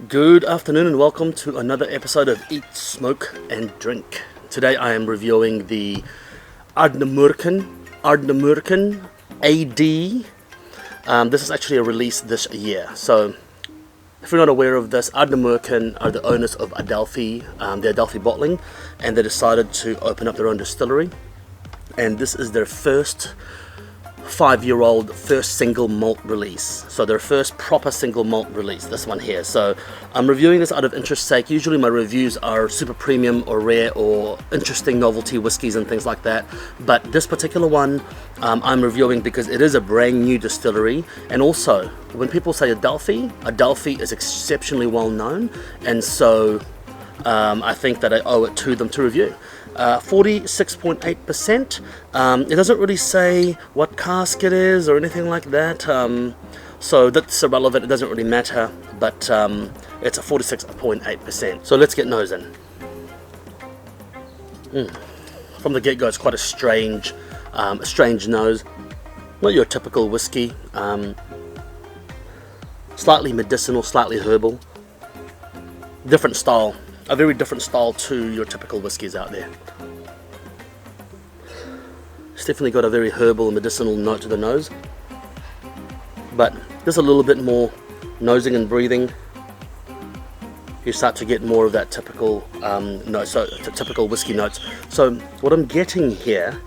Good afternoon and welcome to another episode of Eat, Smoke and Drink. Today I am reviewing the Ardnamurchan AD. This is actually a release this year. So if you're not aware of this, Ardnamurchan are the owners of Adelphi, their Adelphi bottling, and they decided to open up their own distillery. And this is their first 5-year-old first single malt release, so their first proper single malt release, this one here. So I'm reviewing this out of interest's sake. Usually my reviews are super premium or rare or interesting novelty whiskies and things like that, but this particular one I'm reviewing because it is a brand new distillery, and also when people say Adelphi is exceptionally well known, and so I think that I owe it to them to review. 46.8%. It doesn't really say what cask it is or anything like that, so that's irrelevant, it doesn't really matter, but it's a 46.8%. So let's get nosing. From the get-go, it's quite a strange nose. Not your typical whiskey. Slightly medicinal, slightly herbal. Different style. A very different style to your typical whiskies out there. It's definitely got a very herbal and medicinal note to the nose, but just a little bit more nosing and breathing, you start to get more of that typical note, so typical whiskey notes. So what I'm getting here,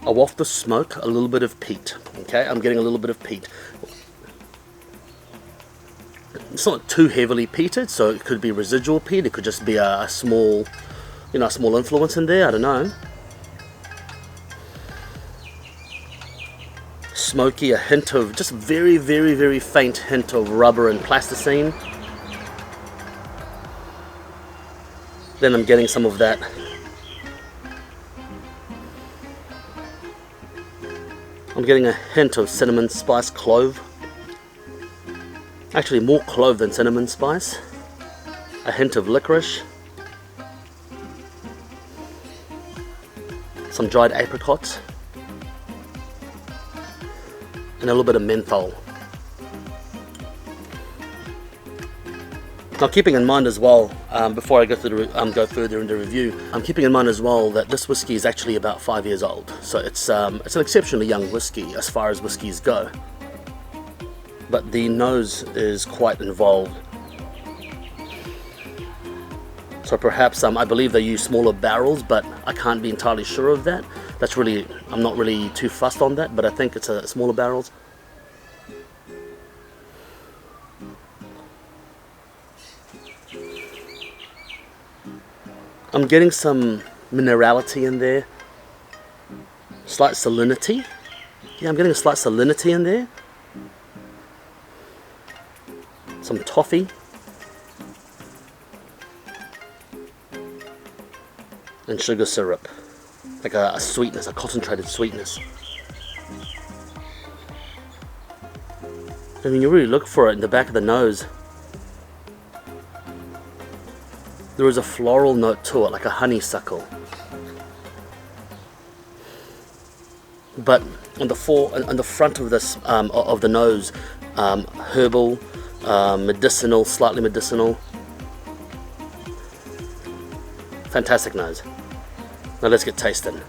a waft of smoke, a little bit of peat. Okay, I'm getting a little bit of peat. It's not too heavily peated, so it could be residual peat. It could just be a small, a small influence in there. I don't know. Smoky, a hint of just very, very, very faint hint of rubber and plasticine. Then I'm getting some of that. I'm getting a hint of cinnamon, spice, clove. Actually, more clove than cinnamon spice. A hint of licorice. Some dried apricots. And a little bit of menthol. Now, keeping in mind as well, before I go further into review, I'm keeping in mind as well that this whiskey is actually about 5 years old. So it's an exceptionally young whiskey as far as whiskies go. But the nose is quite involved. So perhaps, I believe they use smaller barrels, but I can't be entirely sure of that. I'm not really too fussed on that, but I think it's smaller barrels. I'm getting some minerality in there. Slight salinity. Yeah, I'm getting a slight salinity in there. Some toffee, and sugar syrup, like a sweetness, a concentrated sweetness. I mean, you really look for it in the back of the nose. There is a floral note to it, like a honeysuckle. But on the front of this, of the nose, herbal. Medicinal, slightly medicinal. Fantastic nose. Now let's get tasting.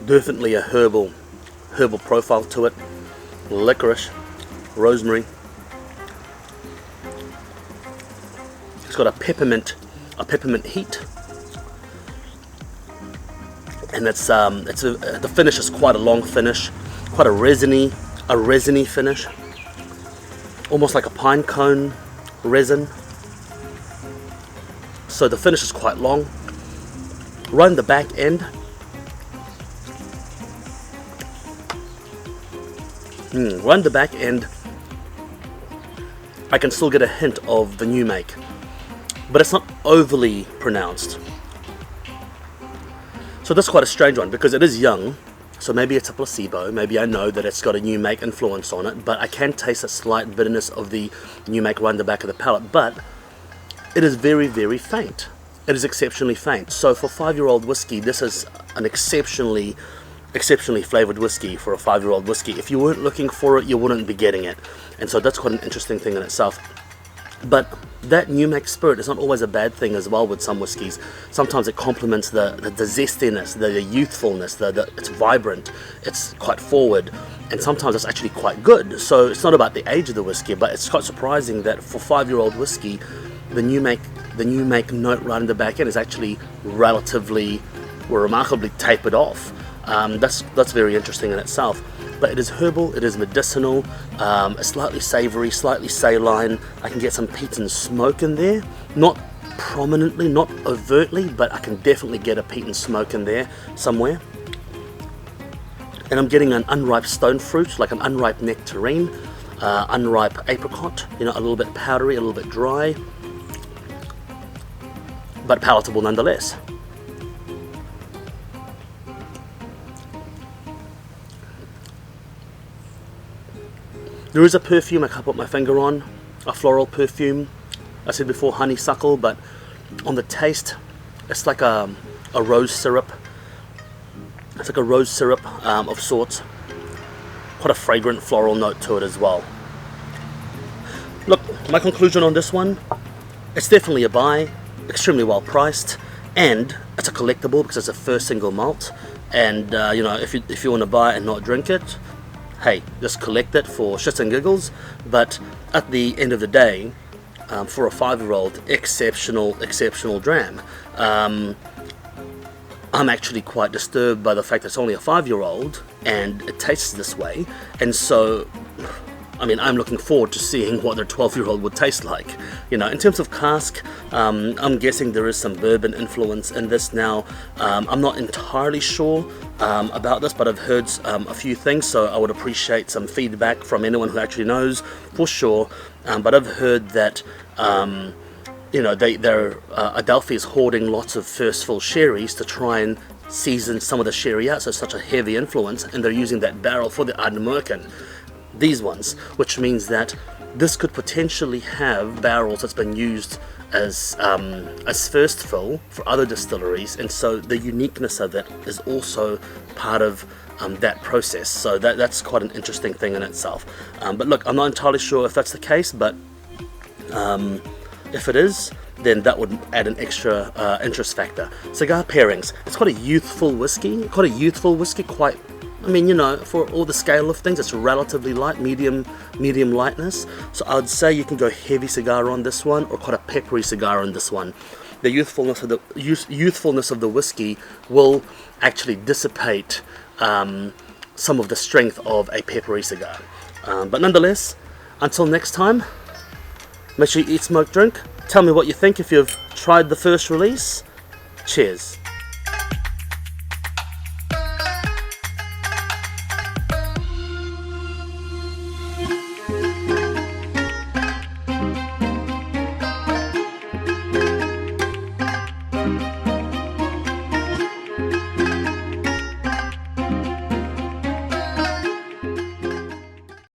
Definitely a herbal profile to it. Licorice, rosemary. It's got a peppermint heat. And the finish is quite a long finish, quite a resiny finish, almost like a pine cone resin. So the finish is quite long. Right in the back end, I can still get a hint of the new make, but it's not overly pronounced. So this is quite a strange one because it is young, so maybe it's a placebo, maybe I know that it's got a new make influence on it, but I can taste a slight bitterness of the new make right in the back of the palate, but it is very, very faint. it is exceptionally faint. So for 5-year-old whiskey, this is an exceptionally flavored whiskey for a 5-year-old whiskey. If you weren't looking for it, you wouldn't be getting it. And so that's quite an interesting thing in itself. But that new make spirit is not always a bad thing as well with some whiskies. Sometimes it complements the zestiness, the youthfulness, it's vibrant, it's quite forward, and sometimes it's actually quite good. So it's not about the age of the whiskey, but it's quite surprising that for 5-year-old whiskey, the new make note right in the back end is actually relatively or remarkably tapered off. That's very interesting in itself. But it is herbal, it is medicinal, slightly savoury, slightly saline. I can get some peat and smoke in there. Not prominently, not overtly, but I can definitely get a peat and smoke in there somewhere. And I'm getting an unripe stone fruit, like an unripe nectarine, unripe apricot, a little bit powdery, a little bit dry, but palatable nonetheless. There is a perfume I can't put my finger on, a floral perfume. I said before honeysuckle, but on the taste, it's like a rose syrup. It's like a rose syrup of sorts. Quite a fragrant floral note to it as well. Look, my conclusion on this one, it's definitely a buy, extremely well priced, and it's a collectible because it's a first single malt. And if you want to buy it and not drink it, hey, just collect it for shits and giggles. But at the end of the day, for a 5-year-old, exceptional dram. I'm actually quite disturbed by the fact that it's only a 5-year-old and it tastes this way. And so, I'm looking forward to seeing what their 12-year-old would taste like. In terms of cask, I'm guessing there is some bourbon influence in this now. I'm not entirely sure about this, but I've heard a few things, so I would appreciate some feedback from anyone who actually knows for sure. But I've heard that Adelphi is hoarding lots of first fill sherries to try and season some of the sherry out, so it's such a heavy influence, and they're using that barrel for the Ardnamurchan, these ones, which means that this could potentially have barrels that's been used as first fill for other distilleries, and so the uniqueness of it is also part of that process. So that's quite an interesting thing in itself. But look, I'm not entirely sure if that's the case, but if it is, then that would add an extra interest factor. Cigar pairings. It's quite a youthful whiskey. Quite, for all the scale of things, it's relatively light, medium lightness. So I would say you can go heavy cigar on this one, or quite a peppery cigar on this one. The youthfulness of the whiskey will actually dissipate some of the strength of a peppery cigar. But nonetheless, until next time, make sure you eat, smoke, drink. Tell me what you think if you've tried the first release. Cheers.